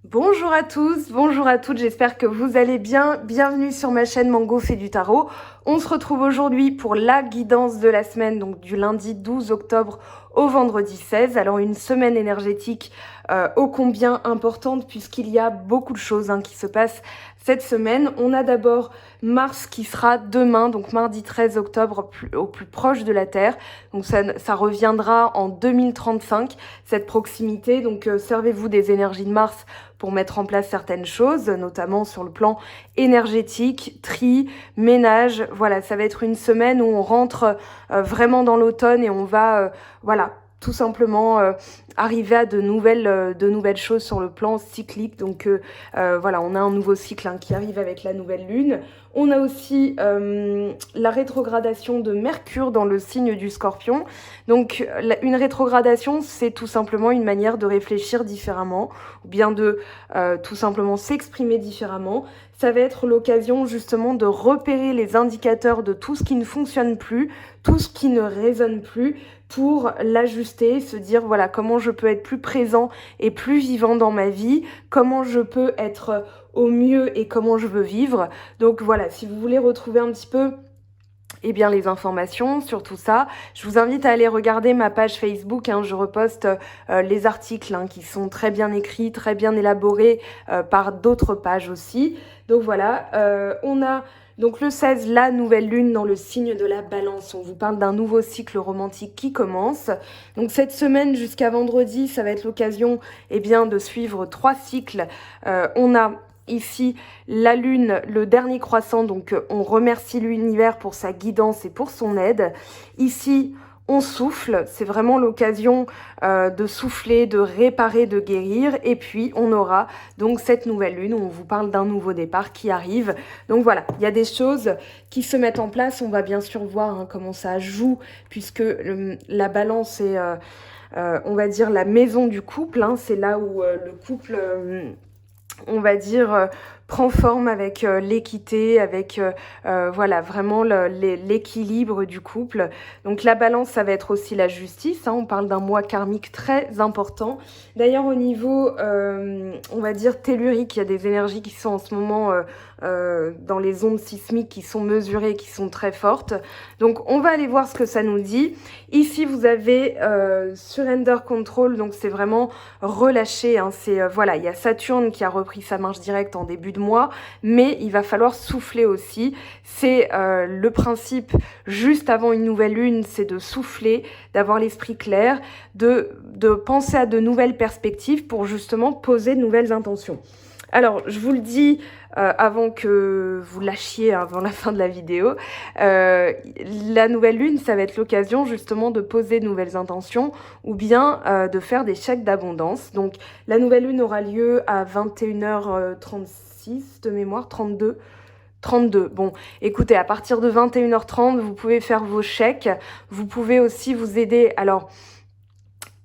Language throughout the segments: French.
Bonjour à tous, bonjour à toutes, j'espère que vous allez bien. Bienvenue sur ma chaîne Mango fait du tarot. On se retrouve aujourd'hui pour la guidance de la semaine, donc du lundi 12 octobre au vendredi 16. Alors une semaine énergétique ô combien importante puisqu'il y a beaucoup de choses qui se passent cette semaine. On a d'abord Mars qui sera demain, donc mardi 13 octobre au plus proche de la Terre. Donc ça reviendra en 2035, cette proximité. Donc servez-vous des énergies de Mars pour mettre en place certaines choses, notamment sur le plan énergétique, tri, ménage. Voilà, ça va être une semaine où on rentre vraiment dans l'automne et on va, voilà, tout simplement arriver à de nouvelles choses sur le plan cyclique. Donc voilà, on a un nouveau cycle qui arrive avec la nouvelle lune. On a aussi la rétrogradation de Mercure dans le signe du Scorpion. Donc une rétrogradation, c'est tout simplement une manière de réfléchir différemment, ou bien de tout simplement s'exprimer différemment. Ça va être l'occasion justement de repérer les indicateurs de tout ce qui ne fonctionne plus, tout ce qui ne résonne plus, pour l'ajuster, se dire voilà comment je peux être plus présent et plus vivant dans ma vie, comment je peux être au mieux et comment je veux vivre. Donc voilà, si vous voulez retrouver un petit peu bien les informations sur tout ça, je vous invite à aller regarder ma page Facebook. Je reposte les articles qui sont très bien écrits, très bien élaborés par d'autres pages aussi. Donc voilà, on a donc le 16, la nouvelle lune dans le signe de la Balance. On vous parle d'un nouveau cycle romantique qui commence. Donc cette semaine jusqu'à vendredi, ça va être l'occasion de suivre 3 cycles. On a ici la lune, le dernier croissant, donc on remercie l'univers pour sa guidance et pour son aide. Ici, on souffle, c'est vraiment l'occasion de souffler, de réparer, de guérir. Et puis, on aura donc cette nouvelle lune où on vous parle d'un nouveau départ qui arrive. Donc voilà, il y a des choses qui se mettent en place. On va bien sûr voir comment ça joue, puisque la Balance est, on va dire, la maison du couple. C'est là où le couple... on va dire, prend forme avec l'équité, avec voilà, vraiment l'équilibre du couple. Donc la Balance, ça va être aussi la justice. On parle d'un mois karmique très important. D'ailleurs, au niveau, on va dire, tellurique, il y a des énergies qui sont en ce moment dans les ondes sismiques qui sont mesurées, qui sont très fortes. Donc on va aller voir ce que ça nous dit. Ici, vous avez Surrender Control, donc c'est vraiment relâcher. C'est voilà, il y a Saturne qui a repris sa marche directe en début de mois, mais il va falloir souffler aussi. C'est le principe juste avant une nouvelle lune, c'est de souffler, d'avoir l'esprit clair, de penser à de nouvelles perspectives pour justement poser de nouvelles intentions. Alors, je vous le dis avant que vous lâchiez avant la fin de la vidéo, la nouvelle lune, ça va être l'occasion justement de poser de nouvelles intentions ou bien de faire des chèques d'abondance. Donc, la nouvelle lune aura lieu à 21h36 de mémoire, 32. Bon, écoutez, à partir de 21h30, vous pouvez faire vos chèques. Vous pouvez aussi vous aider. Alors,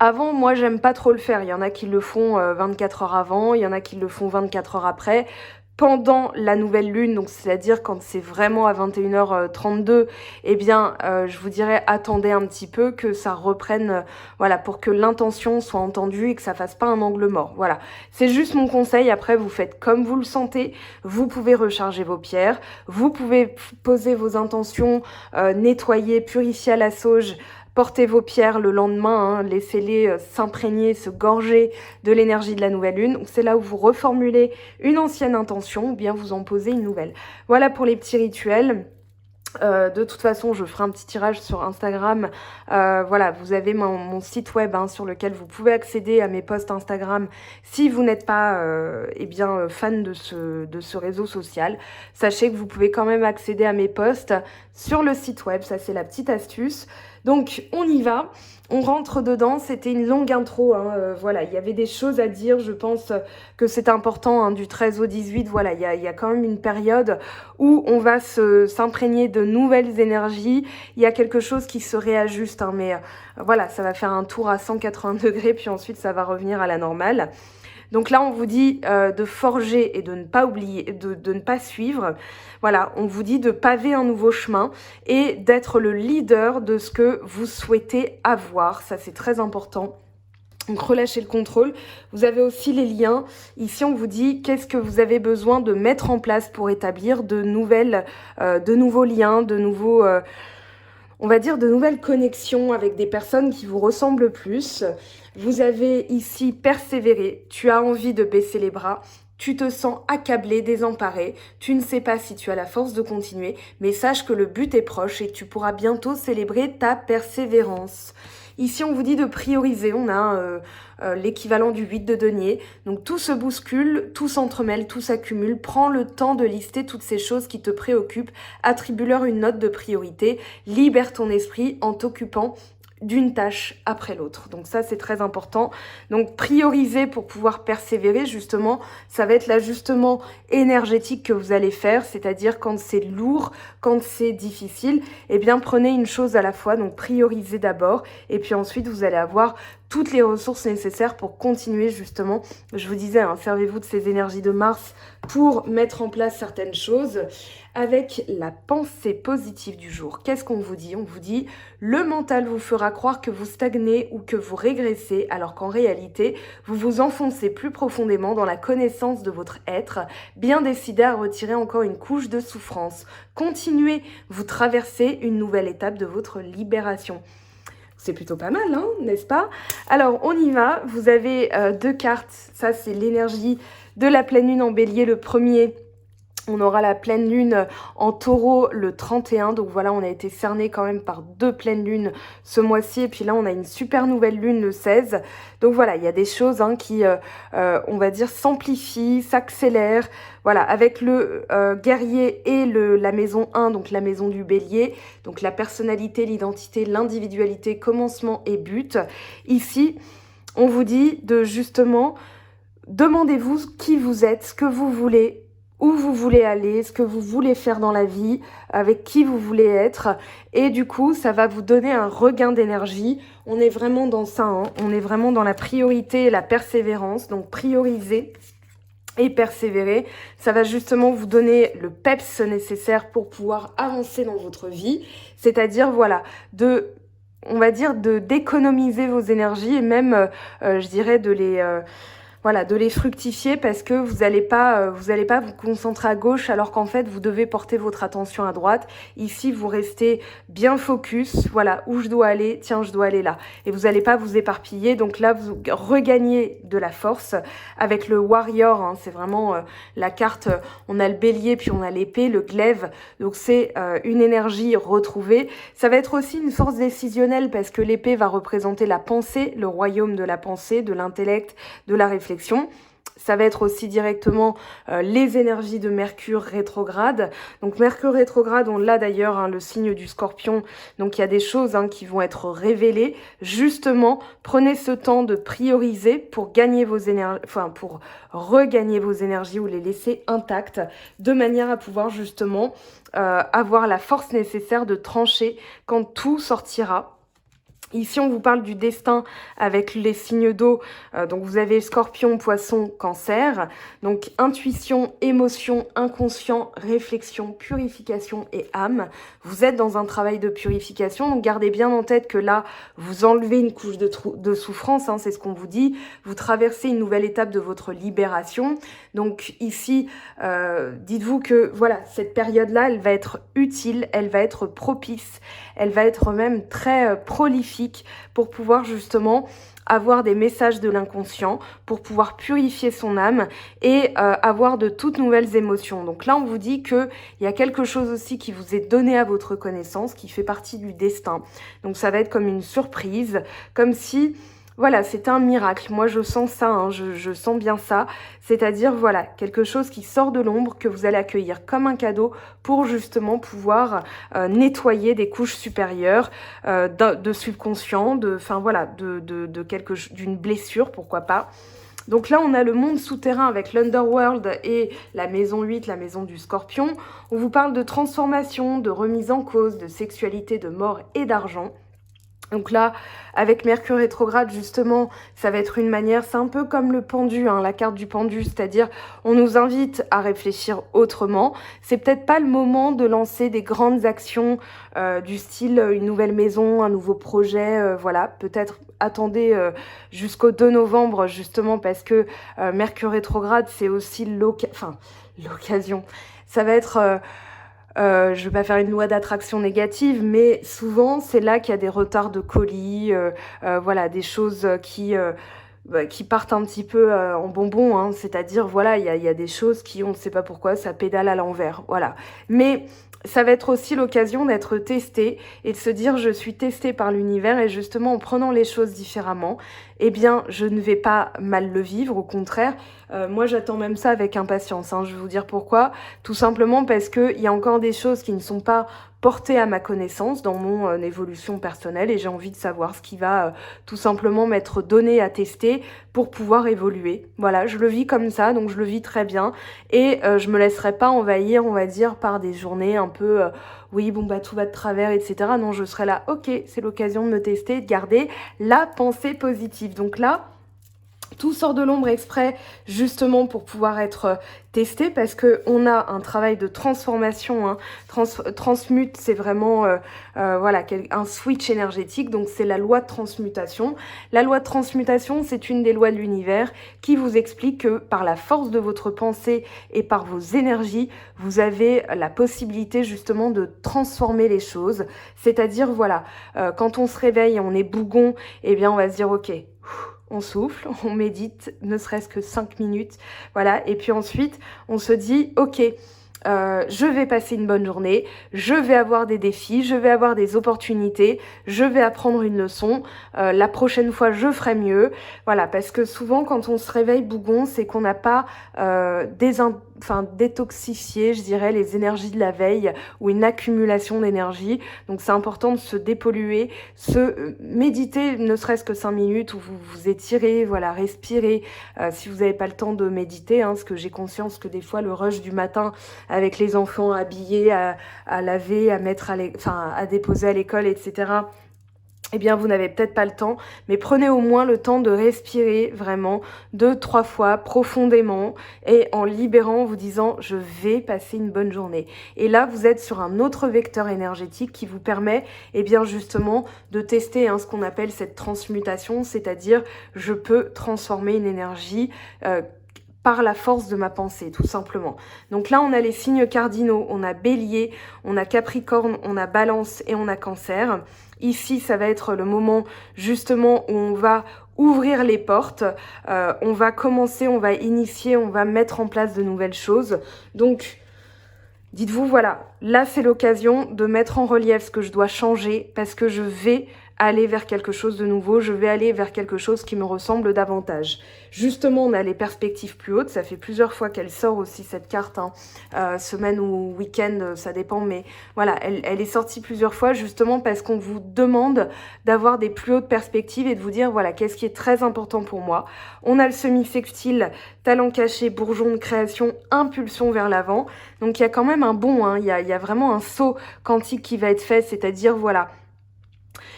avant, moi, j'aime pas trop le faire. Il y en a qui le font 24 heures avant, il y en a qui le font 24 heures après. Pendant la nouvelle lune, donc c'est-à-dire quand c'est vraiment à 21h32, je vous dirais attendez un petit peu que ça reprenne, voilà, pour que l'intention soit entendue et que ça fasse pas un angle mort. Voilà, c'est juste mon conseil. Après, vous faites comme vous le sentez. Vous pouvez recharger vos pierres, vous pouvez poser vos intentions, nettoyer, purifier à la sauge. Portez vos pierres le lendemain, laissez-les s'imprégner, se gorger de l'énergie de la nouvelle lune. Donc c'est là où vous reformulez une ancienne intention ou bien vous en posez une nouvelle. Voilà pour les petits rituels. De toute façon, je ferai un petit tirage sur Instagram. Voilà, vous avez mon site web sur lequel vous pouvez accéder à mes posts Instagram si vous n'êtes pas fan de ce réseau social. Sachez que vous pouvez quand même accéder à mes posts sur le site web. Ça, c'est la petite astuce. Donc, on y va. On rentre dedans. C'était une longue intro. Voilà, il y avait des choses à dire. Je pense que c'est important du 13 au 18. Voilà, il y a quand même une période où on va s'imprégner de nouvelles énergies. Il y a quelque chose qui se réajuste. Mais voilà, ça va faire un tour à 180 degrés. Puis ensuite, ça va revenir à la normale. Donc là, on vous dit de forger et de ne pas oublier, de ne pas suivre. Voilà, on vous dit de paver un nouveau chemin et d'être le leader de ce que vous souhaitez avoir. Ça, c'est très important. Donc relâchez le contrôle. Vous avez aussi les liens. Ici, on vous dit qu'est-ce que vous avez besoin de mettre en place pour établir de nouveaux liens, de nouveaux... on va dire de nouvelles connexions avec des personnes qui vous ressemblent plus. Vous avez ici persévéré, tu as envie de baisser les bras, tu te sens accablé, désemparé, tu ne sais pas si tu as la force de continuer, mais sache que le but est proche et que tu pourras bientôt célébrer ta persévérance. Ici, on vous dit de prioriser, on a l'équivalent du 8 de denier. Donc tout se bouscule, tout s'entremêle, tout s'accumule. Prends le temps de lister toutes ces choses qui te préoccupent, attribue-leur une note de priorité, libère ton esprit en t'occupant d'une tâche après l'autre. Donc ça, c'est très important. Donc prioriser pour pouvoir persévérer, justement, ça va être l'ajustement énergétique que vous allez faire, c'est-à-dire quand c'est lourd, quand c'est difficile, eh bien prenez une chose à la fois, donc priorisez d'abord, et puis ensuite vous allez avoir toutes les ressources nécessaires pour continuer justement. Je vous disais, hein, servez-vous de ces énergies de Mars pour mettre en place certaines choses. Avec la pensée positive du jour, qu'est-ce qu'on vous dit? On vous dit, le mental vous fera croire que vous stagnez ou que vous régressez, alors qu'en réalité, vous vous enfoncez plus profondément dans la connaissance de votre être, bien décidé à retirer encore une couche de souffrance. Continuez, vous traversez une nouvelle étape de votre libération. C'est plutôt pas mal, hein, n'est-ce pas? Alors, on y va. Vous avez deux cartes. Ça, c'est l'énergie de la pleine lune en bélier. Le premier, on aura la pleine lune en taureau le 31. Donc voilà, on a été cerné quand même par deux pleines lunes ce mois-ci. Et puis là, on a une super nouvelle lune le 16. Donc voilà, il y a des choses qui, on va dire, s'amplifient, s'accélèrent. Voilà, avec le guerrier et la maison 1, donc la maison du bélier. Donc la personnalité, l'identité, l'individualité, commencement et but. Ici, on vous dit de justement, demandez-vous qui vous êtes, ce que vous voulez, où vous voulez aller, ce que vous voulez faire dans la vie, avec qui vous voulez être. Et du coup, ça va vous donner un regain d'énergie. On est vraiment dans ça, hein. On est vraiment dans la priorité et la persévérance. Donc, prioriser et persévérer. Ça va justement vous donner le peps nécessaire pour pouvoir avancer dans votre vie. C'est-à-dire, voilà, on va dire, d'économiser vos énergies et même, je dirais, de les fructifier parce que vous allez pas vous concentrer à gauche alors qu'en fait vous devez porter votre attention à droite. Ici vous restez bien focus, voilà, où je dois aller, tiens je dois aller là. Et vous n'allez pas vous éparpiller, donc là vous regagnez de la force avec le warrior, hein, c'est vraiment la carte, on a le bélier puis on a l'épée, le glaive, donc c'est une énergie retrouvée. Ça va être aussi une force décisionnelle parce que l'épée va représenter la pensée, le royaume de la pensée, de l'intellect, de la réflexion. Ça va être aussi directement les énergies de Mercure rétrograde. Donc Mercure rétrograde, on l'a d'ailleurs, hein, le signe du Scorpion. Donc il y a des choses qui vont être révélées. Justement, prenez ce temps de prioriser pour gagner vos énergies, pour regagner vos énergies ou les laisser intactes, de manière à pouvoir justement avoir la force nécessaire de trancher quand tout sortira. Ici, on vous parle du destin avec les signes d'eau. Donc, vous avez Scorpion, Poisson, Cancer. Donc, intuition, émotion, inconscient, réflexion, purification et âme. Vous êtes dans un travail de purification. Donc, gardez bien en tête que là, vous enlevez une couche de souffrance. Hein, c'est ce qu'on vous dit. Vous traversez une nouvelle étape de votre libération. Donc, ici, dites-vous que voilà, cette période-là, elle va être utile, elle va être propice, elle va être même très prolifique pour pouvoir justement avoir des messages de l'inconscient, pour pouvoir purifier son âme et avoir de toutes nouvelles émotions. Donc là, on vous dit qu'il y a quelque chose aussi qui vous est donné à votre connaissance, qui fait partie du destin. Donc ça va être comme une surprise, comme si... Voilà, c'est un miracle. Moi, je sens ça, hein, je sens bien ça. C'est-à-dire, voilà, quelque chose qui sort de l'ombre que vous allez accueillir comme un cadeau pour justement pouvoir nettoyer des couches supérieures de subconscient, d'une blessure, pourquoi pas. Donc là, on a le monde souterrain avec l'Underworld et la maison 8, la maison du Scorpion. On vous parle de transformation, de remise en cause, de sexualité, de mort et d'argent. Donc là, avec Mercure rétrograde, justement, ça va être une manière, c'est un peu comme le pendu, hein, la carte du pendu, c'est-à-dire on nous invite à réfléchir autrement. C'est peut-être pas le moment de lancer des grandes actions du style une nouvelle maison, un nouveau projet, voilà. Peut-être attendez jusqu'au 2 novembre, justement, parce que Mercure rétrograde, c'est aussi l'occasion. Ça va être... je vais pas faire une loi d'attraction négative, mais souvent c'est là qu'il y a des retards de colis, voilà, des choses qui partent un petit peu en bonbon, hein, c'est-à-dire voilà, il y a des choses qui, on ne sait pas pourquoi, ça pédale à l'envers, voilà. Mais ça va être aussi l'occasion d'être testé et de se dire je suis testé par l'univers et justement en prenant les choses différemment, eh bien je ne vais pas mal le vivre, au contraire, moi j'attends même ça avec impatience, hein, je vais vous dire pourquoi, tout simplement parce qu'il y a encore des choses qui ne sont pas portées à ma connaissance dans mon évolution personnelle et j'ai envie de savoir ce qui va tout simplement m'être donné à tester pour pouvoir évoluer. Voilà, je le vis comme ça, donc je le vis très bien et je me laisserai pas envahir, on va dire, par des journées un peu oui, bon bah tout va de travers, etc. Non, je serai là, ok, c'est l'occasion de me tester, de garder la pensée positive. Donc là, tout sort de l'ombre exprès justement pour pouvoir être testé parce que on a un travail de transformation, hein. Transmute, c'est vraiment voilà, un switch énergétique, donc c'est la loi de transmutation. La loi de transmutation, c'est une des lois de l'univers qui vous explique que par la force de votre pensée et par vos énergies, vous avez la possibilité justement de transformer les choses. C'est-à-dire, voilà, quand on se réveille, on est bougon, eh bien on va se dire ok, on souffle, on médite, ne serait-ce que 5 minutes, voilà, et puis ensuite, on se dit, ok, je vais passer une bonne journée, je vais avoir des défis, je vais avoir des opportunités, je vais apprendre une leçon, la prochaine fois, je ferai mieux, voilà, parce que souvent, quand on se réveille bougon, c'est qu'on n'a pas détoxifié, je dirais, les énergies de la veille ou une accumulation d'énergie. Donc c'est important de se dépolluer, méditer ne serait-ce que 5 minutes où vous vous étirez, voilà, respirez. Si vous n'avez pas le temps de méditer, hein, parce que j'ai conscience que des fois le rush du matin avec les enfants habillés, à laver, à mettre à déposer à l'école, etc., eh bien, vous n'avez peut-être pas le temps, mais prenez au moins le temps de respirer vraiment 2-3 fois profondément et en libérant, en vous disant « je vais passer une bonne journée ». Et là, vous êtes sur un autre vecteur énergétique qui vous permet, eh bien, justement, de tester ce qu'on appelle cette transmutation, c'est-à-dire je peux transformer une énergie par la force de ma pensée, tout simplement. Donc là, on a les signes cardinaux, on a Bélier, on a Capricorne, on a Balance et on a Cancer. Ici, ça va être le moment justement où on va ouvrir les portes, on va commencer, on va initier, on va mettre en place de nouvelles choses. Donc, dites-vous, voilà, là c'est l'occasion de mettre en relief ce que je dois changer parce que je vais aller vers quelque chose de nouveau, je vais aller vers quelque chose qui me ressemble davantage. Justement, on a les perspectives plus hautes, ça fait plusieurs fois qu'elle sort aussi cette carte, hein. Semaine ou week-end, ça dépend, mais voilà, elle est sortie plusieurs fois justement parce qu'on vous demande d'avoir des plus hautes perspectives et de vous dire, voilà, qu'est-ce qui est très important pour moi. On a le semi-sextile, talent caché, bourgeon de création, impulsion vers l'avant. Donc il y a quand même un bond, hein, il y a vraiment un saut quantique qui va être fait, c'est-à-dire, voilà,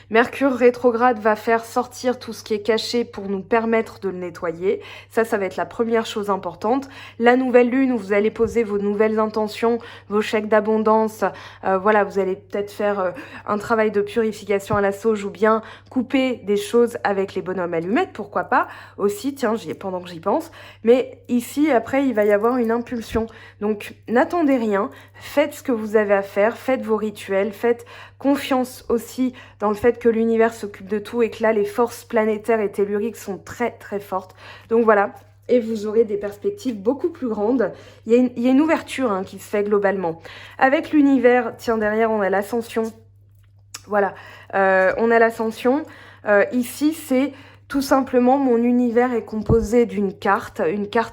Mercure rétrograde va faire sortir tout ce qui est caché pour nous permettre de le nettoyer. Ça va être la première chose importante. La nouvelle lune où vous allez poser vos nouvelles intentions, vos chèques d'abondance. Voilà, vous allez peut-être faire un travail de purification à la sauge ou bien couper des choses avec les bonhommes allumettes, pourquoi pas. Aussi, tiens, pendant que j'y pense. Mais ici, après, il va y avoir une impulsion. Donc, n'attendez rien. Faites ce que vous avez à faire. Faites vos rituels. Faites confiance aussi dans le fait que l'univers s'occupe de tout et que là, les forces planétaires et telluriques sont très, très fortes. Donc voilà, et vous aurez des perspectives beaucoup plus grandes. Il y a une ouverture qui se fait globalement. Avec l'univers, tiens, derrière, on a l'ascension. Voilà, on a l'ascension. Ici, c'est tout simplement, mon univers est composé d'une carte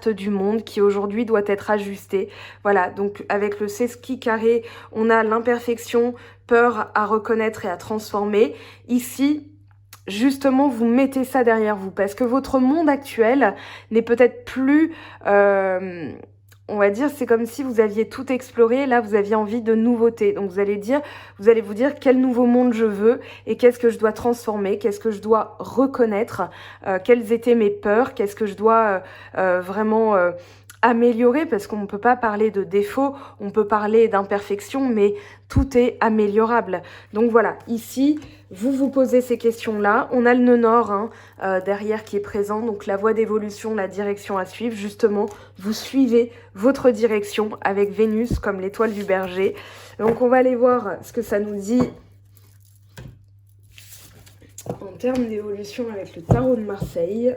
du monde qui aujourd'hui doit être ajustée. Voilà, donc avec le sesqui carré, on a l'imperfection, peur à reconnaître et à transformer. Ici, justement, vous mettez ça derrière vous parce que votre monde actuel n'est peut-être plus on va dire, c'est comme si vous aviez tout exploré, là vous aviez envie de nouveautés. Donc vous allez vous dire quel nouveau monde je veux et qu'est-ce que je dois transformer, qu'est-ce que je dois reconnaître, quelles étaient mes peurs, qu'est-ce que je dois vraiment améliorer, parce qu'on ne peut pas parler de défaut, on peut parler d'imperfection, mais tout est améliorable. Donc voilà, ici, vous vous posez ces questions-là. On a le nœud nord derrière qui est présent, donc la voie d'évolution, la direction à suivre. Justement, vous suivez votre direction avec Vénus comme l'étoile du Berger. Donc on va aller voir ce que ça nous dit en termes d'évolution avec le tarot de Marseille.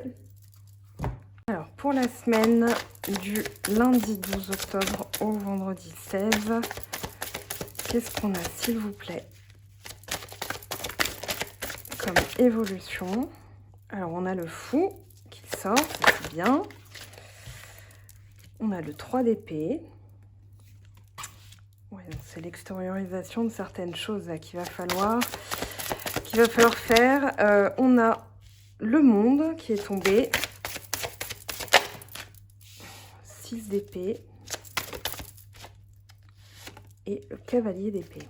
Alors, pour la semaine du lundi 12 octobre au vendredi 16, qu'est-ce qu'on a, s'il vous plaît, comme évolution? Alors, on a le fou qui sort, c'est bien. On a le 3 d'épée. Ouais, c'est l'extériorisation de certaines choses là, qu'il va falloir faire. On a le monde qui est tombé. 6 d'épée et le cavalier d'épée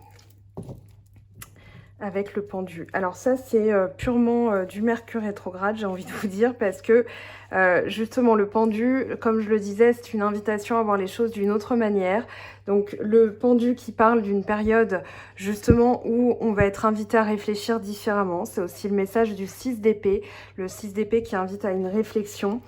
avec le pendu. Alors ça c'est purement du Mercure rétrograde, j'ai envie de vous dire, parce que justement le pendu, comme je le disais, c'est une invitation à voir les choses d'une autre manière. Donc le pendu qui parle d'une période justement où on va être invité à réfléchir différemment. C'est aussi le message du 6 d'épée, le 6 d'épée qui invite à une réflexion,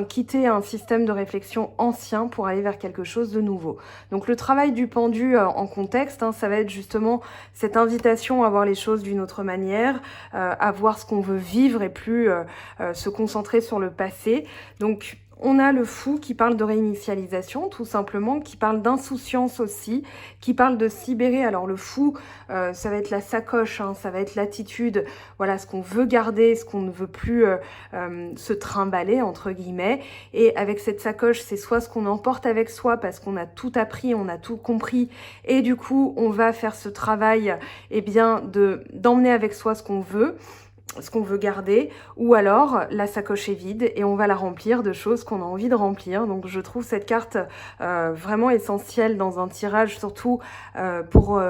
quitter un système de réflexion ancien pour aller vers quelque chose de nouveau. Donc le travail du pendu en contexte, ça va être justement cette invitation à voir les choses d'une autre manière, à voir ce qu'on veut vivre et plus se concentrer sur le passé. Donc on a le fou qui parle de réinitialisation, tout simplement, qui parle d'insouciance aussi, qui parle de se libérer. Alors le fou, ça va être la sacoche, ça va être l'attitude, voilà, ce qu'on veut garder, ce qu'on ne veut plus se trimballer, entre guillemets. Et avec cette sacoche, c'est soit ce qu'on emporte avec soi parce qu'on a tout appris, on a tout compris, et du coup, on va faire ce travail, d'emmener avec soi ce qu'on veut garder, ou alors la sacoche est vide et on va la remplir de choses qu'on a envie de remplir. Donc je trouve cette carte vraiment essentielle dans un tirage, surtout pour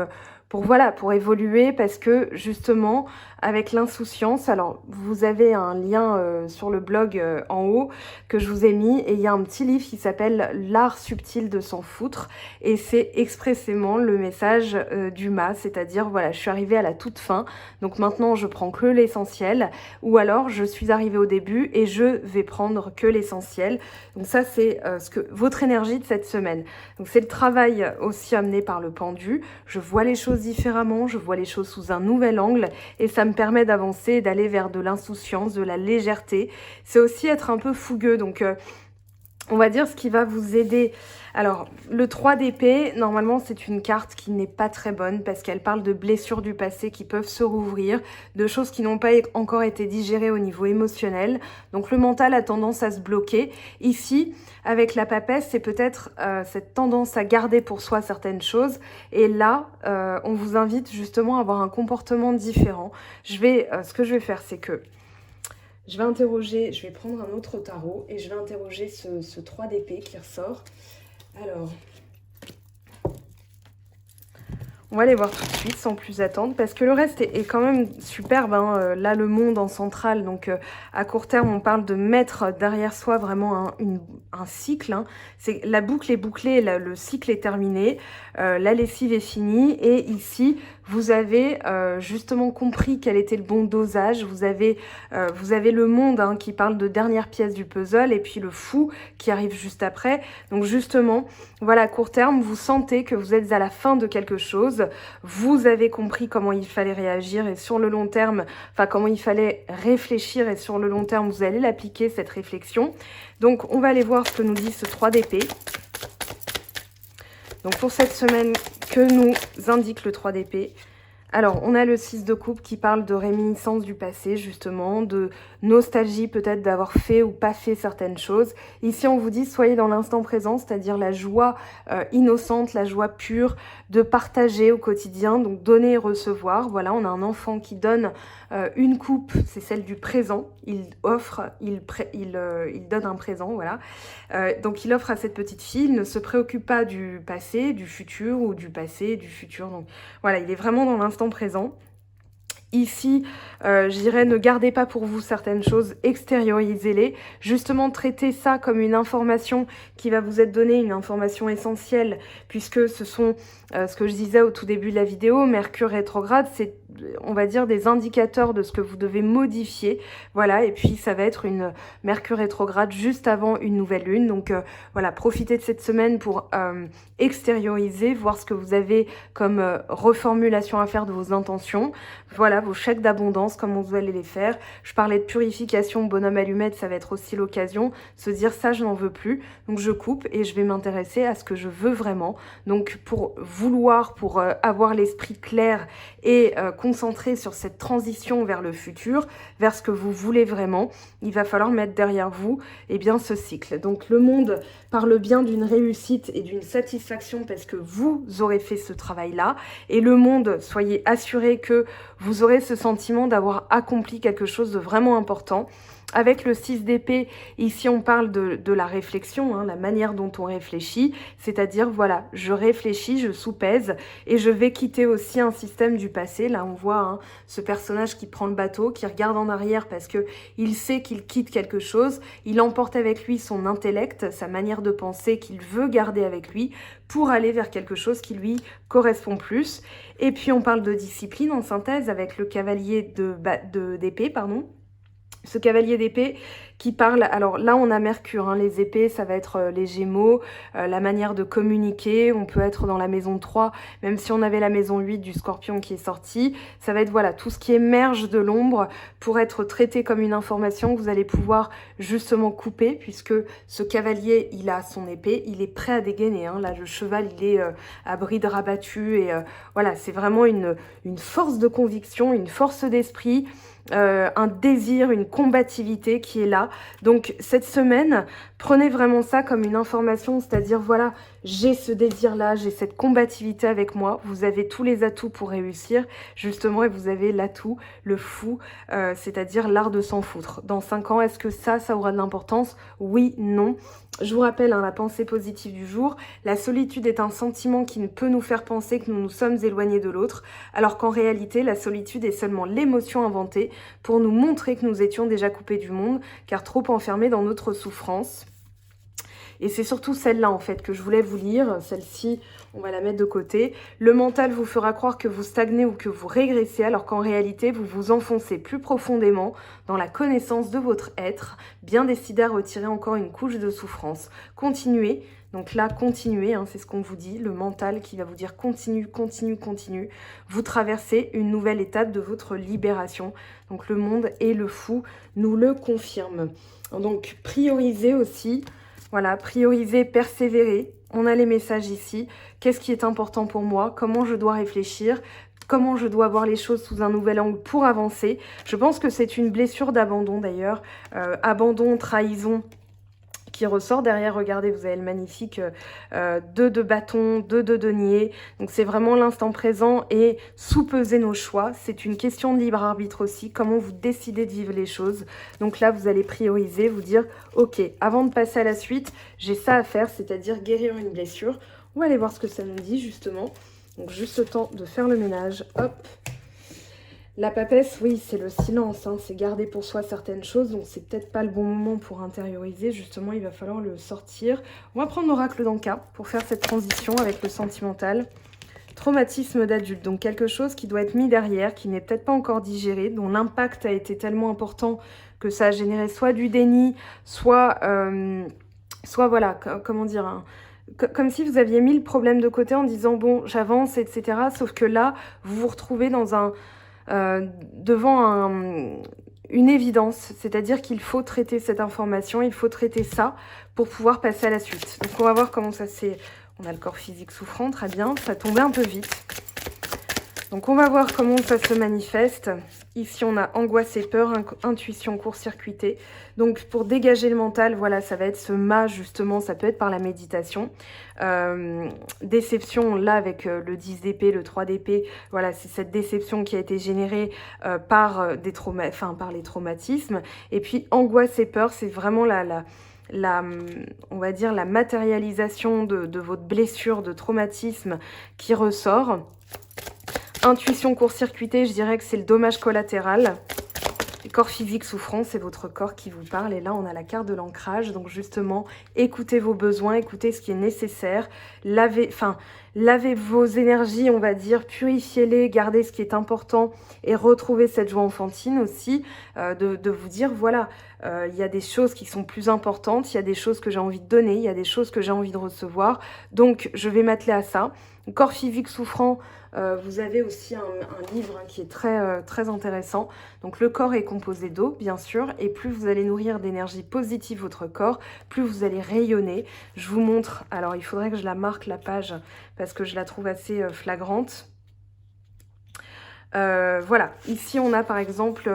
évoluer, parce que justement avec l'insouciance, alors vous avez un lien sur le blog en haut que je vous ai mis, et il y a un petit livre qui s'appelle L'art subtil de s'en foutre, et c'est expressément le message du mât, c'est-à-dire voilà, je suis arrivée à la toute fin, donc maintenant je prends que l'essentiel, ou alors je suis arrivée au début et je vais prendre que l'essentiel. Donc ça c'est votre énergie de cette semaine. Donc c'est le travail aussi amené par le pendu. Je vois les choses différemment, je vois les choses sous un nouvel angle, et ça me permet d'avancer, d'aller vers de l'insouciance, de la légèreté. C'est aussi être un peu fougueux, donc on va dire ce qui va vous aider. Alors, le 3 d'épée, normalement, c'est une carte qui n'est pas très bonne parce qu'elle parle de blessures du passé qui peuvent se rouvrir, de choses qui n'ont pas encore été digérées au niveau émotionnel. Donc, le mental a tendance à se bloquer. Ici, avec la papesse, c'est peut-être cette tendance à garder pour soi certaines choses. Et là, on vous invite justement à avoir un comportement différent. Ce que je vais faire, c'est que je vais prendre un autre tarot et je vais interroger ce 3 d'épée qui ressort. Alors, on va aller voir tout de suite sans plus attendre, parce que le reste est quand même superbe. Là, le monde en centrale, donc à court terme, on parle de mettre derrière soi vraiment un cycle. La boucle est bouclée, le cycle est terminé, la lessive est finie, et ici, vous avez justement compris quel était le bon dosage. Vous avez le monde qui parle de dernière pièce du puzzle, et puis le fou qui arrive juste après. Donc justement, voilà, à court terme, vous sentez que vous êtes à la fin de quelque chose. Vous avez compris comment il fallait réagir, et sur le long terme, comment il fallait réfléchir, et sur le long terme, vous allez l'appliquer, cette réflexion. Donc, on va aller voir ce que nous dit ce 3 d'épée. Donc, pour cette semaine, que nous indique le 3 d'épée? Alors, on a le 6 de coupe qui parle de réminiscence du passé, justement, de nostalgie peut-être d'avoir fait ou pas fait certaines choses. Ici, on vous dit, soyez dans l'instant présent, c'est-à-dire la joie innocente, la joie pure de partager au quotidien, donc donner et recevoir. Voilà, on a un enfant qui donne une coupe, c'est celle du présent. Il offre, il donne un présent, voilà. Donc, il offre à cette petite fille, il ne se préoccupe pas du passé, du futur ou du passé, du futur. Donc, voilà, il est vraiment dans l'instant présent. Ici, je dirais, ne gardez pas pour vous certaines choses, extériorisez-les. Justement, traitez ça comme une information qui va vous être donnée, une information essentielle, puisque ce sont, ce que je disais au tout début de la vidéo, Mercure rétrograde, c'est, on va dire, des indicateurs de ce que vous devez modifier. Voilà, et puis ça va être une Mercure rétrograde juste avant une nouvelle lune. Donc voilà, profitez de cette semaine pour extérioriser, voir ce que vous avez comme reformulation à faire de vos intentions. Voilà, vos chèques d'abondance, comment vous allez les faire. Je parlais de purification, bonhomme allumette, ça va être aussi l'occasion. Se dire ça, je n'en veux plus. Donc je coupe et je vais m'intéresser à ce que je veux vraiment. Donc pour vouloir, pour avoir l'esprit clair et concentré sur cette transition vers le futur, vers ce que vous voulez vraiment, il va falloir mettre derrière vous eh bien, ce cycle. Donc le monde parle bien d'une réussite et d'une satisfaction parce que vous aurez fait ce travail-là. Et le monde, soyez assurés que vous aurez ce sentiment d'avoir accompli quelque chose de vraiment important. Avec le 6 d'épée, ici on parle de la réflexion, hein, la manière dont on réfléchit, c'est-à-dire voilà, je réfléchis, je soupèse et je vais quitter aussi un système du passé. Là on voit hein, ce personnage qui prend le bateau, qui regarde en arrière parce que il sait qu'il quitte quelque chose, il emporte avec lui son intellect, sa manière de penser qu'il veut garder avec lui pour aller vers quelque chose qui lui correspond plus. Et puis on parle de discipline en synthèse avec le cavalier d'épée, pardon. Ce cavalier d'épée qui parle, alors là on a Mercure, hein, les épées ça va être les Gémeaux, la manière de communiquer, on peut être dans la maison 3, même si on avait la maison 8 du Scorpion qui est sortie, ça va être voilà tout ce qui émerge de l'ombre pour être traité comme une information que vous allez pouvoir justement couper, puisque ce cavalier il a son épée, il est prêt à dégainer, hein, là le cheval il est à bride rabattue et voilà c'est vraiment une force de conviction, une force d'esprit, un désir, une combativité qui est là. Donc cette semaine, prenez vraiment ça comme une information, c'est-à-dire voilà, j'ai ce désir-là, j'ai cette combativité avec moi, vous avez tous les atouts pour réussir, justement, et vous avez l'atout, le fou, c'est-à-dire l'art de s'en foutre. Dans 5 ans, est-ce que ça aura de l'importance? Oui, non. Je vous rappelle hein, la pensée positive du jour, la solitude est un sentiment qui ne peut nous faire penser que nous nous sommes éloignés de l'autre, alors qu'en réalité, la solitude est seulement l'émotion inventée pour nous montrer que nous étions déjà coupés du monde, car trop enfermés dans notre souffrance. Et c'est surtout celle-là, en fait, que je voulais vous lire. Celle-ci, on va la mettre de côté. Le mental vous fera croire que vous stagnez ou que vous régressez, alors qu'en réalité, vous vous enfoncez plus profondément dans la connaissance de votre être, bien décidé à retirer encore une couche de souffrance. Continuez. Donc là, continuez, hein, c'est ce qu'on vous dit. Le mental qui va vous dire continue, continue, continue. Vous traversez une nouvelle étape de votre libération. Donc le monde et le fou nous le confirment. Donc priorisez aussi. Voilà, prioriser, persévérer. On a les messages ici. Qu'est-ce qui est important pour moi? Comment je dois réfléchir? Comment je dois voir les choses sous un nouvel angle pour avancer? Je pense que c'est une blessure d'abandon d'ailleurs. Abandon, trahison qui ressort derrière. Regardez, vous avez le magnifique 2 de bâton, 2 de denier. Donc c'est vraiment l'instant présent et sous-peser nos choix. C'est une question de libre arbitre aussi, comment vous décidez de vivre les choses. Donc là, vous allez prioriser, vous dire, ok, avant de passer à la suite, j'ai ça à faire, c'est-à-dire guérir une blessure. On va aller voir ce que ça nous dit justement. Donc juste le temps de faire le ménage. Hop. La papesse, oui, c'est le silence, hein, c'est garder pour soi certaines choses, donc c'est peut-être pas le bon moment pour intérioriser, justement, il va falloir le sortir. On va prendre l'oracle d'Anka pour faire cette transition avec le sentimental. Traumatisme d'adulte, donc quelque chose qui doit être mis derrière, qui n'est peut-être pas encore digéré, dont l'impact a été tellement important que ça a généré soit du déni, soit voilà, comment dire, hein, comme si vous aviez mis le problème de côté en disant, bon, j'avance, etc. Sauf que là, vous vous retrouvez dans devant une évidence, c'est-à-dire qu'il faut traiter cette information, il faut traiter ça pour pouvoir passer à la suite. Donc on va voir comment ça s'est... On a le corps physique souffrant, très bien, ça tombait un peu vite. Donc on va voir comment ça se manifeste. Ici on a angoisse et peur, intuition court-circuitée. Donc pour dégager le mental, voilà, ça va être ce mât justement, ça peut être par la méditation. Déception, là avec le 10 d'épée, le 3 d'épée, voilà, c'est cette déception qui a été générée par les traumatismes. Et puis angoisse et peur, c'est vraiment on va dire la matérialisation de votre blessure, de traumatisme qui ressort. Intuition court-circuitée, je dirais que c'est le dommage collatéral. Le corps physique souffrant, c'est votre corps qui vous parle. Et là, on a la carte de l'ancrage. Donc justement, écoutez vos besoins, écoutez ce qui est nécessaire. Lavez vos énergies, on va dire, purifiez-les, gardez ce qui est important et retrouvez cette joie enfantine aussi. De vous dire, voilà, il y a des choses qui sont plus importantes, il y a des choses que j'ai envie de donner, il y a des choses que j'ai envie de recevoir. Donc, je vais m'atteler à ça. Corps physique souffrant, vous avez aussi un livre qui est très intéressant. Donc le corps est composé d'eau, bien sûr, et plus vous allez nourrir d'énergie positive votre corps, plus vous allez rayonner. Je vous montre, alors il faudrait que je la marque la page, parce que je la trouve assez flagrante. Voilà, ici on a par exemple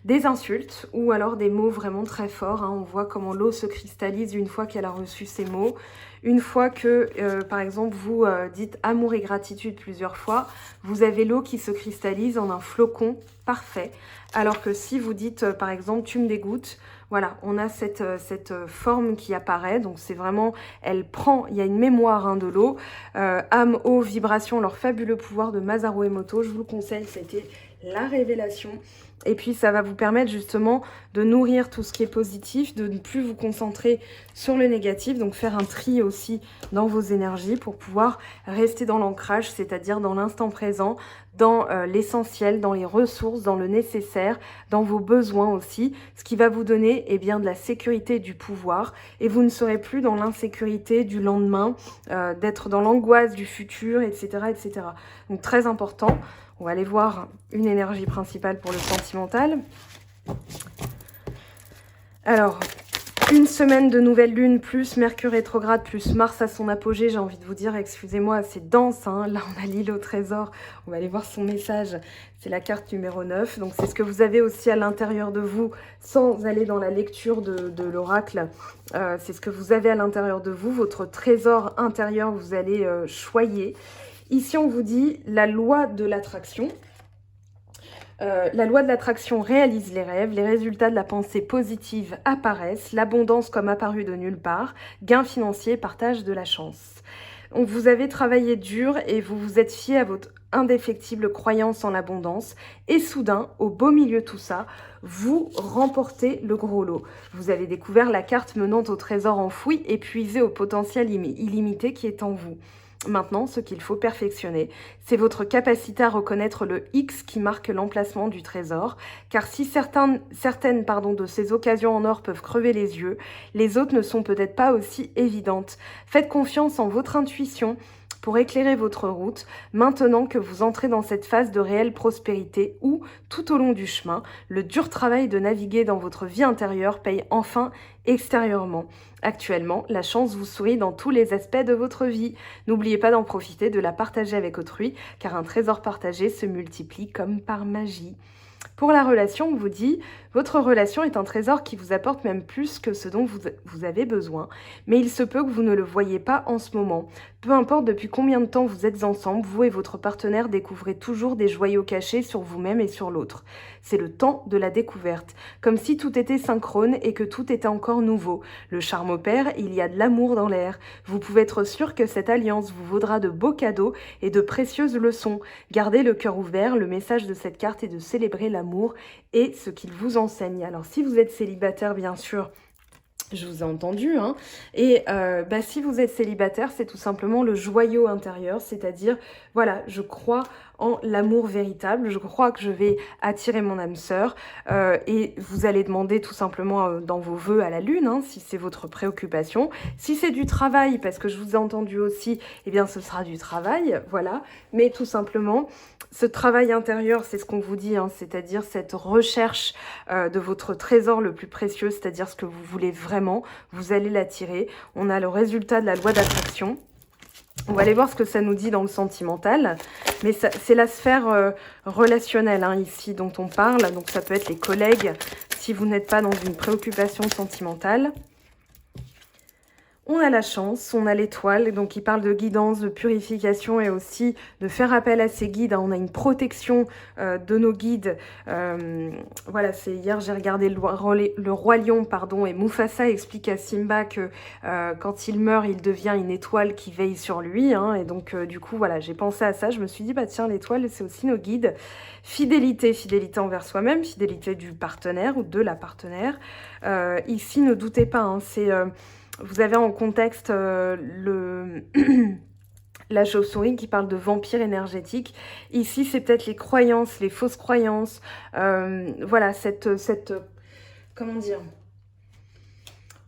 des insultes ou alors des mots vraiment très forts. On voit comment l'eau se cristallise une fois qu'elle a reçu ces mots. Une fois que, par exemple, vous dites amour et gratitude plusieurs fois, vous avez l'eau qui se cristallise en un flocon parfait. Alors que si vous dites, par exemple, tu me dégoûtes, voilà, on a cette forme qui apparaît. Donc c'est vraiment, il y a une mémoire de l'eau. Âme, eau, vibration, leur fabuleux pouvoir de Masaru Emoto. Je vous le conseille, c'était la révélation. Et puis ça va vous permettre justement de nourrir tout ce qui est positif, de ne plus vous concentrer sur le négatif, donc faire un tri aussi dans vos énergies pour pouvoir rester dans l'ancrage, c'est-à-dire dans l'instant présent, dans l'essentiel, dans les ressources, dans le nécessaire, dans vos besoins aussi, ce qui va vous donner bien de la sécurité et du pouvoir, et vous ne serez plus dans l'insécurité du lendemain, d'être dans l'angoisse du futur, etc., etc. Donc très important. On va aller voir une énergie principale pour le sentimental. Alors, une semaine de nouvelle lune, plus Mercure rétrograde, plus Mars à son apogée. J'ai envie de vous dire, excusez-moi, c'est dense. Là, on a l'île au trésor. On va aller voir son message. C'est la carte numéro 9. Donc, c'est ce que vous avez aussi à l'intérieur de vous, sans aller dans la lecture de l'oracle. C'est ce que vous avez à l'intérieur de vous, votre trésor intérieur, vous allez choyer. Ici, on vous dit la loi de l'attraction. La loi de l'attraction réalise les rêves, les résultats de la pensée positive apparaissent, l'abondance comme apparue de nulle part, gain financier, partage de la chance. Donc vous avez travaillé dur et vous vous êtes fié à votre indéfectible croyance en l'abondance et soudain, au beau milieu de tout ça, vous remportez le gros lot. Vous avez découvert la carte menant au trésor enfoui et puisé au potentiel illimité qui est en vous. Maintenant, ce qu'il faut perfectionner, c'est votre capacité à reconnaître le X qui marque l'emplacement du trésor, car si certaines de ces occasions en or peuvent crever les yeux, les autres ne sont peut-être pas aussi évidentes. Faites confiance en votre intuition pour éclairer votre route, maintenant que vous entrez dans cette phase de réelle prospérité où, tout au long du chemin, le dur travail de naviguer dans votre vie intérieure paye enfin extérieurement. Actuellement, la chance vous sourit dans tous les aspects de votre vie. N'oubliez pas d'en profiter, de la partager avec autrui, car un trésor partagé se multiplie comme par magie. Pour la relation, on vous dit, votre relation est un trésor qui vous apporte même plus que ce dont vous avez besoin, mais il se peut que vous ne le voyez pas en ce moment. Peu importe depuis combien de temps vous êtes ensemble, vous et votre partenaire découvrez toujours des joyaux cachés sur vous-même et sur l'autre. C'est le temps de la découverte, comme si tout était synchrone et que tout était encore nouveau. Le charme opère, il y a de l'amour dans l'air. Vous pouvez être sûr que cette alliance vous vaudra de beaux cadeaux et de précieuses leçons. Gardez le cœur ouvert, le message de cette carte est de célébrer l'amour et ce qu'il vous enseigne. Alors si vous êtes célibataire, bien sûr, je vous ai entendu, et si vous êtes célibataire, c'est tout simplement le joyau intérieur, c'est-à-dire, voilà, je crois en l'amour véritable, je crois que je vais attirer mon âme sœur, et vous allez demander tout simplement dans vos vœux à la lune, si c'est votre préoccupation. Si c'est du travail, parce que je vous ai entendu aussi, eh bien ce sera du travail, voilà, mais tout simplement, ce travail intérieur, c'est ce qu'on vous dit, c'est-à-dire cette recherche de votre trésor le plus précieux, c'est-à-dire ce que vous voulez vraiment, vous allez l'attirer. On a le résultat de la loi d'attraction. On va aller voir ce que ça nous dit dans le sentimental. Mais c'est la sphère relationnelle hein, ici dont on parle. Donc ça peut être les collègues si vous n'êtes pas dans une préoccupation sentimentale. On a la chance, on a l'étoile, donc il parle de guidance, de purification et aussi de faire appel à ses guides. On a une protection de nos guides. Voilà, c'est hier j'ai regardé le Roi Lion, pardon, et Mufasa explique à Simba que quand il meurt, il devient une étoile qui veille sur lui. Hein, et donc du coup, voilà, j'ai pensé à ça. Je me suis dit, bah tiens, l'étoile, c'est aussi nos guides. Fidélité, fidélité envers soi-même, fidélité du partenaire ou de la partenaire. Ici, ne doutez pas, hein, c'est... Vous avez en contexte la chauve-souris qui parle de vampire énergétique. Ici, c'est peut-être les croyances, les fausses croyances. Voilà, comment dire?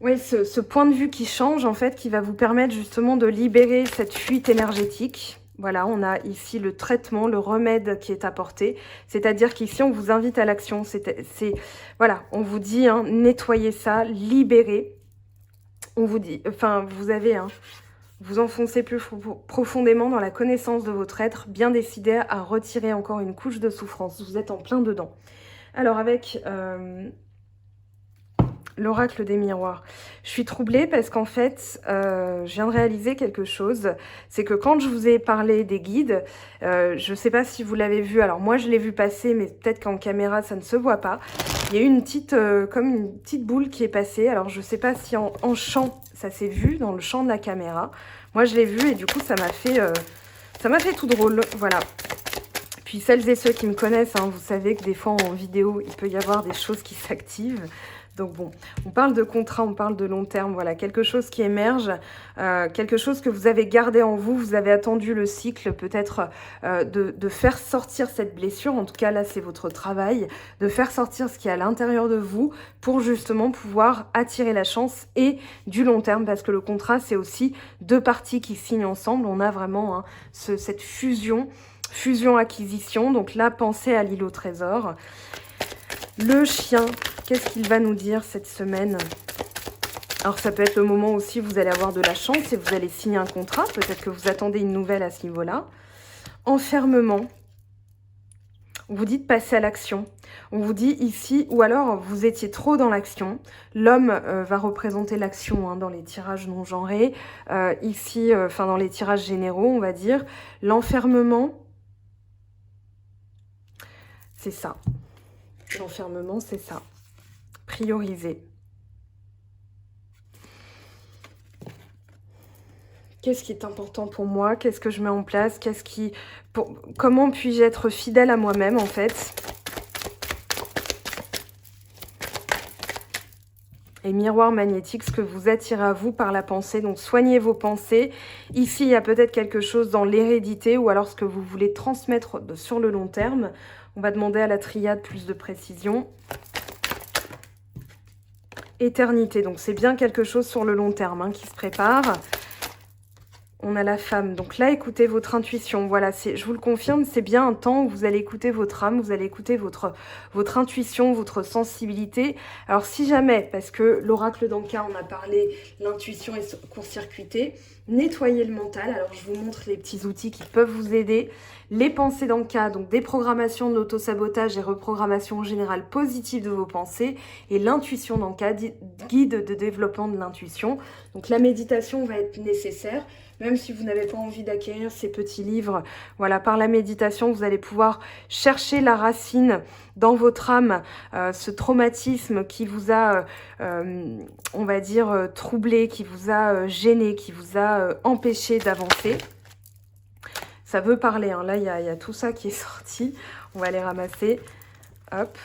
Oui, ce point de vue qui change, en fait, qui va vous permettre justement de libérer cette fuite énergétique. Voilà, on a ici le traitement, le remède qui est apporté. C'est-à-dire qu'ici, on vous invite à l'action. Voilà, on vous dit, hein, nettoyez ça, libérez. On vous dit, enfin, vous enfoncez plus profondément dans la connaissance de votre être, bien décidé à retirer encore une couche de souffrance. Vous êtes en plein dedans. Alors, avec l'oracle des miroirs, je suis troublée parce qu'en fait, je viens de réaliser quelque chose. C'est que quand je vous ai parlé des guides, je ne sais pas si vous l'avez vu. Alors, moi, je l'ai vu passer, mais peut-être qu'en caméra, ça ne se voit pas. Il y a eu une petite, comme une petite boule qui est passée. Alors, je ne sais pas si en champ, ça s'est vu dans le champ de la caméra. Moi, je l'ai vu et du coup, ça m'a fait tout drôle. Voilà. Puis, celles et ceux qui me connaissent, hein, vous savez que des fois, en vidéo, il peut y avoir des choses qui s'activent. Donc bon, on parle de contrat, on parle de long terme, voilà, quelque chose qui émerge, quelque chose que vous avez gardé en vous, vous avez attendu le cycle peut-être de faire sortir cette blessure, en tout cas là c'est votre travail, de faire sortir ce qui est à l'intérieur de vous pour justement pouvoir attirer la chance et du long terme, parce que le contrat c'est aussi deux parties qui signent ensemble, on a vraiment hein, cette fusion-acquisition, donc là pensez à l'île au trésor. Le chien, qu'est-ce qu'il va nous dire cette semaine? Alors ça peut être le moment aussi où vous allez avoir de la chance et vous allez signer un contrat. Peut-être que vous attendez une nouvelle à ce niveau-là. Enfermement. On vous dit de passer à l'action. On vous dit ici, ou alors vous étiez trop dans l'action. L'homme va représenter l'action hein, dans les tirages non genrés. Ici, enfin dans les tirages généraux, on va dire. L'enfermement, c'est ça. L'enfermement, c'est ça. Prioriser. Qu'est-ce qui est important pour moi? Qu'est-ce que je mets en place? Comment puis-je être fidèle à moi-même, en fait? Et miroir magnétique, ce que vous attirez à vous par la pensée. Donc, soignez vos pensées. Ici, il y a peut-être quelque chose dans l'hérédité ou alors ce que vous voulez transmettre sur le long terme. On va demander à la triade plus de précision. Éternité, donc c'est bien quelque chose sur le long terme hein, qui se prépare. On a la femme, donc là écoutez votre intuition, voilà, je vous le confirme, c'est bien un temps où vous allez écouter votre âme, vous allez écouter votre intuition, votre sensibilité. Alors si jamais, parce que l'oracle d'Anka, on a parlé, l'intuition est court-circuitée, nettoyez le mental. Alors je vous montre les petits outils qui peuvent vous aider. Les pensées d'Anka, donc déprogrammation de l'autosabotage et reprogrammation générale positive de vos pensées. Et l'intuition d'Anka, guide de développement de l'intuition. Donc la méditation va être nécessaire. Même si vous n'avez pas envie d'acquérir ces petits livres, voilà, par la méditation, vous allez pouvoir chercher la racine dans votre âme, ce traumatisme qui vous a, on va dire, troublé, qui vous a gêné, qui vous a empêché d'avancer. Ça veut parler, hein. Là, il y a tout ça qui est sorti. On va les ramasser. Hop.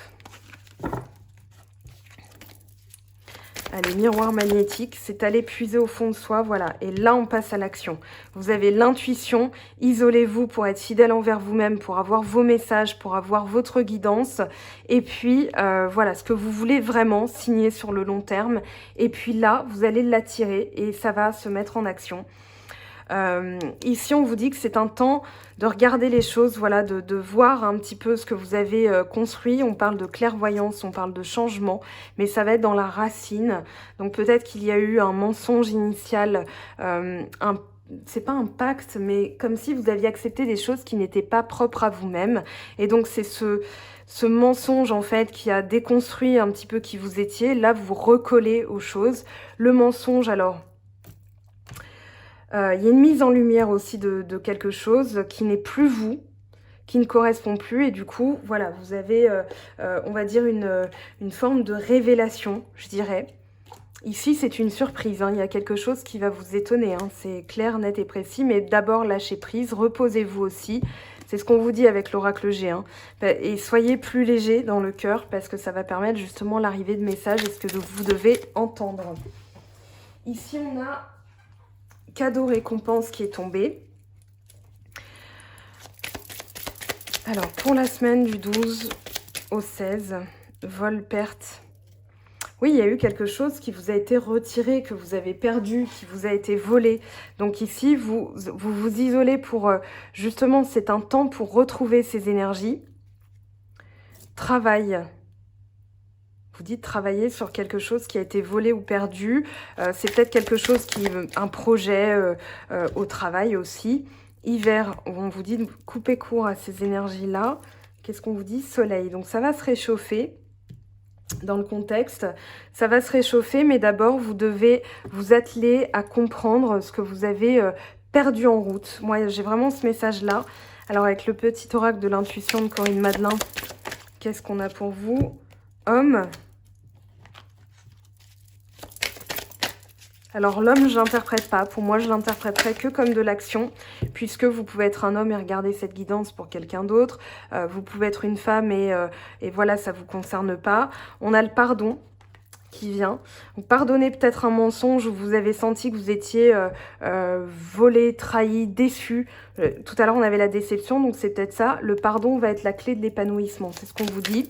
Allez, miroir magnétique, c'est aller puiser au fond de soi, voilà. Et là, on passe à l'action. Vous avez l'intuition, isolez-vous pour être fidèle envers vous-même, pour avoir vos messages, pour avoir votre guidance. Et puis, voilà, ce que vous voulez vraiment signer sur le long terme. Et puis là, vous allez l'attirer et ça va se mettre en action. Ici, on vous dit que c'est un temps de regarder les choses, voilà, de voir un petit peu ce que vous avez construit. On parle de clairvoyance, on parle de changement, mais ça va être dans la racine. Donc peut-être qu'il y a eu un mensonge initial, c'est pas un pacte, mais comme si vous aviez accepté des choses qui n'étaient pas propres à vous-même. Et donc c'est ce mensonge en fait qui a déconstruit un petit peu qui vous étiez. Là, vous recollez aux choses. Le mensonge, alors, il y a une mise en lumière aussi de quelque chose qui n'est plus vous, qui ne correspond plus. Et du coup, voilà, vous avez, on va dire, une forme de révélation, je dirais. Ici, c'est une surprise, hein. Il y a quelque chose qui va vous étonner, hein. C'est clair, net et précis, mais d'abord, lâchez prise, reposez-vous aussi. C'est ce qu'on vous dit avec l'oracle G, hein. Et soyez plus léger dans le cœur, parce que ça va permettre justement l'arrivée de messages et ce que vous devez entendre. Ici, on a cadeau récompense qui est tombé. Alors, pour la semaine du 12 au 16, vol, perte. Oui, il y a eu quelque chose qui vous a été retiré, que vous avez perdu, qui vous a été volé. Donc ici, vous vous isolez pour... justement, c'est un temps pour retrouver ces énergies. Travail. Vous dites travailler sur quelque chose qui a été volé ou perdu. C'est peut-être quelque chose qui... un projet au travail aussi. Hiver, on vous dit de couper court à ces énergies-là. Qu'est-ce qu'on vous dit? Soleil. Donc ça va se réchauffer. Dans le contexte, ça va se réchauffer, mais d'abord, vous devez vous atteler à comprendre ce que vous avez perdu en route. Moi, j'ai vraiment ce message-là. Alors, avec le petit oracle de l'intuition de Corinne Madelin, qu'est-ce qu'on a pour vous? Homme. Alors, l'homme, je l'interprète pas. Pour moi, je l'interpréterai que comme de l'action, puisque vous pouvez être un homme et regarder cette guidance pour quelqu'un d'autre. Vous pouvez être une femme et voilà, ça vous concerne pas. On a le pardon qui vient. Donc, pardonnez peut-être un mensonge où vous avez senti que vous étiez volé, trahi, déçu. Tout à l'heure, on avait la déception, donc c'est peut-être ça. Le pardon va être la clé de l'épanouissement. C'est ce qu'on vous dit.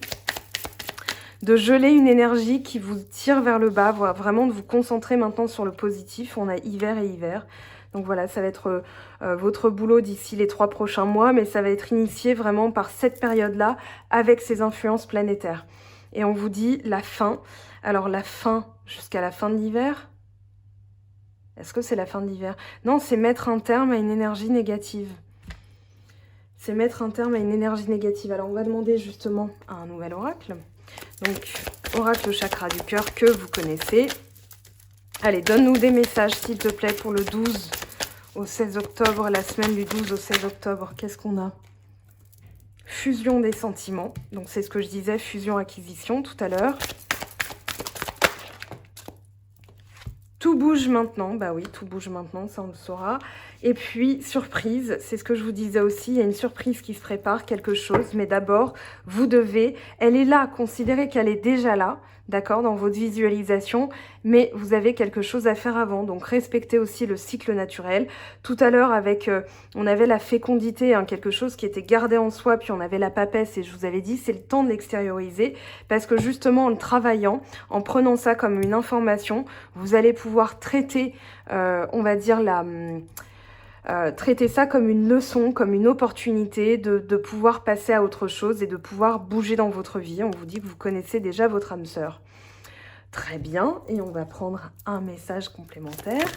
De geler une énergie qui vous tire vers le bas, vraiment de vous concentrer maintenant sur le positif. On a hiver et hiver. Donc voilà, ça va être votre boulot d'ici les 3 prochains mois, mais ça va être initié vraiment par cette période-là avec ces influences planétaires. Et on vous dit la fin. Alors la fin, jusqu'à la fin de l'hiver? Est-ce que c'est la fin de l'hiver? Non, c'est mettre un terme à une énergie négative. C'est mettre un terme à une énergie négative. Alors on va demander justement à un nouvel oracle. Donc, oracle chakra du cœur que vous connaissez. Allez, donne-nous des messages, s'il te plaît, pour le 12 au 16 octobre, la semaine du 12 au 16 octobre. Qu'est-ce qu'on a? Fusion des sentiments. Donc, c'est ce que je disais, fusion-acquisition tout à l'heure. Tout bouge maintenant. Bah oui, tout bouge maintenant, ça on le saura. Et puis, surprise, c'est ce que je vous disais aussi, il y a une surprise qui se prépare, quelque chose. Mais d'abord, vous devez, elle est là, considérez qu'elle est déjà là, d'accord, dans votre visualisation. Mais vous avez quelque chose à faire avant. Donc, respectez aussi le cycle naturel. Tout à l'heure, avec, on avait la fécondité, hein, quelque chose qui était gardé en soi. Puis, on avait la papesse. Et je vous avais dit, c'est le temps de l'extérioriser. Parce que justement, en le travaillant, en prenant ça comme une information, vous allez pouvoir traiter, on va dire, traiter ça comme une leçon, comme une opportunité de pouvoir passer à autre chose et de pouvoir bouger dans votre vie. On vous dit que vous connaissez déjà votre âme sœur. Très bien, et on va prendre un message complémentaire.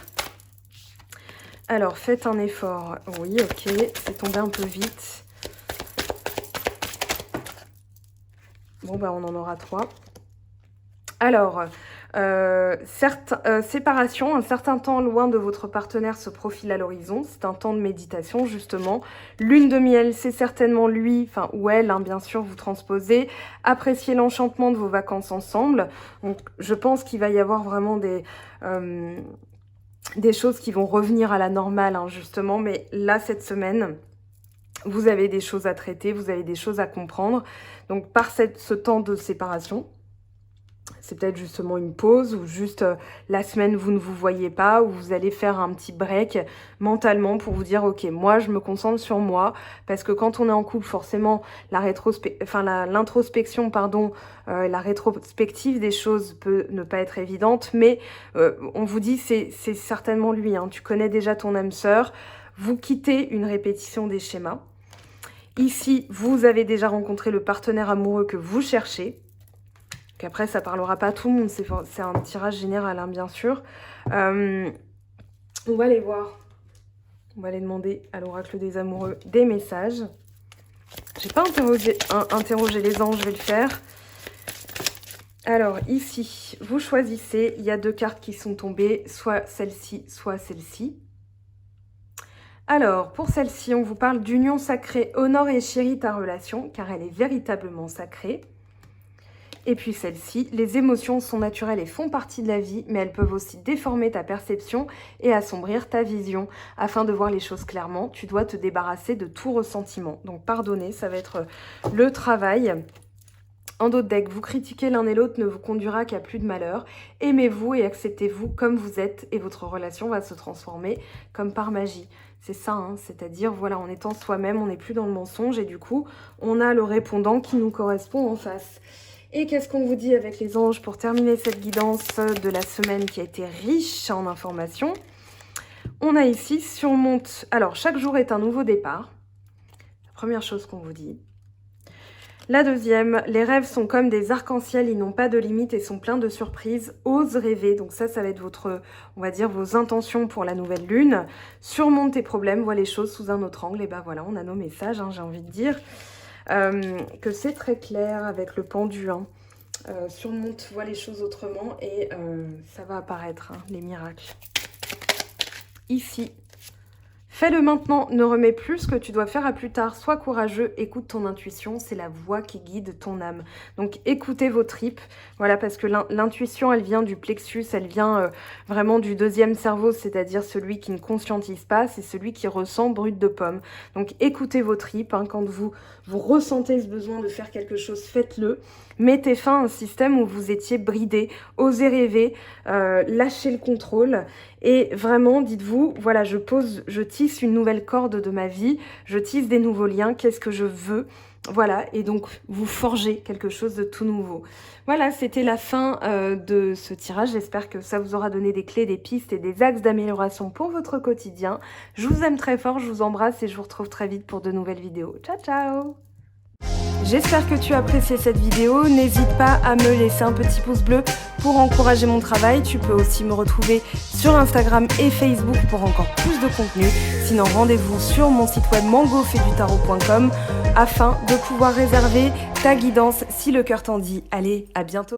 Alors, faites un effort. Oui, ok, c'est tombé un peu vite. Bon, bah on en aura 3. Alors, séparation, un certain temps loin de votre partenaire se profile à l'horizon. C'est un temps de méditation, justement. Lune de miel, c'est certainement lui, enfin, ou elle, hein, bien sûr, vous transposez. Appréciez l'enchantement de vos vacances ensemble. Donc, je pense qu'il va y avoir vraiment des choses qui vont revenir à la normale, hein, justement. Mais là, cette semaine, vous avez des choses à traiter, vous avez des choses à comprendre. Donc, par ce temps de séparation, c'est peut-être justement une pause ou juste la semaine vous ne vous voyez pas, ou vous allez faire un petit break mentalement pour vous dire ok, moi je me concentre sur moi, parce que quand on est en couple, forcément l'introspection, pardon, la rétrospective des choses peut ne pas être évidente, mais on vous dit c'est certainement lui, hein, tu connais déjà ton âme sœur, vous quittez une répétition des schémas. Ici, vous avez déjà rencontré le partenaire amoureux que vous cherchez. Après, ça parlera pas à tout le monde, c'est un tirage général, hein, bien sûr. On va aller voir. On va aller demander à l'oracle des amoureux des messages. J'ai pas interrogé les anges, je vais le faire. Alors ici, vous choisissez, il y a 2 cartes qui sont tombées, soit celle-ci, soit celle-ci. Alors, pour celle-ci, on vous parle d'union sacrée, honore et chérit ta relation, car elle est véritablement sacrée. Et puis celle-ci, les émotions sont naturelles et font partie de la vie, mais elles peuvent aussi déformer ta perception et assombrir ta vision. Afin de voir les choses clairement, tu dois te débarrasser de tout ressentiment. Donc pardonner, ça va être le travail. En d'autres decks, vous critiquer l'un et l'autre ne vous conduira qu'à plus de malheur. Aimez-vous et acceptez-vous comme vous êtes et votre relation va se transformer comme par magie. C'est ça, hein, c'est-à-dire, voilà, en étant soi-même, on n'est plus dans le mensonge et du coup, on a le répondant qui nous correspond en face. Et qu'est-ce qu'on vous dit avec les anges pour terminer cette guidance de la semaine qui a été riche en informations? On a ici, surmonte... Alors, chaque jour est un nouveau départ. La première chose qu'on vous dit. La deuxième, les rêves sont comme des arcs-en-ciel, ils n'ont pas de limite et sont pleins de surprises. Ose rêver, donc ça va être votre, on va dire, vos intentions pour la nouvelle lune. Surmonte tes problèmes, vois les choses sous un autre angle. Et ben voilà, on a nos messages, hein, j'ai envie de dire. Que c'est très clair avec le pendu. Hein. Surmonte, vois les choses autrement et ça va apparaître, hein, les miracles. Ici. Fais-le maintenant, ne remets plus ce que tu dois faire à plus tard. Sois courageux, écoute ton intuition, c'est la voix qui guide ton âme. Donc écoutez vos tripes, voilà, parce que l'intuition, elle vient du plexus, elle vient vraiment du deuxième cerveau, c'est-à-dire celui qui ne conscientise pas, c'est celui qui ressent brut de pomme. Donc écoutez vos tripes, hein, quand vous ressentez ce besoin de faire quelque chose, faites-le. Mettez fin à un système où vous étiez bridé, osez rêver, lâchez le contrôle et vraiment dites-vous, voilà, je tisse une nouvelle corde de ma vie, je tisse des nouveaux liens, qu'est-ce que je veux? Voilà, et donc vous forgez quelque chose de tout nouveau. Voilà, c'était la fin de ce tirage. J'espère que ça vous aura donné des clés, des pistes et des axes d'amélioration pour votre quotidien. Je vous aime très fort, je vous embrasse et je vous retrouve très vite pour de nouvelles vidéos. Ciao, ciao! J'espère que tu as apprécié cette vidéo, n'hésite pas à me laisser un petit pouce bleu pour encourager mon travail. Tu peux aussi me retrouver sur Instagram et Facebook pour encore plus de contenu. Sinon, rendez-vous sur mon site web mangofaidutarot.com afin de pouvoir réserver ta guidance si le cœur t'en dit. Allez, à bientôt!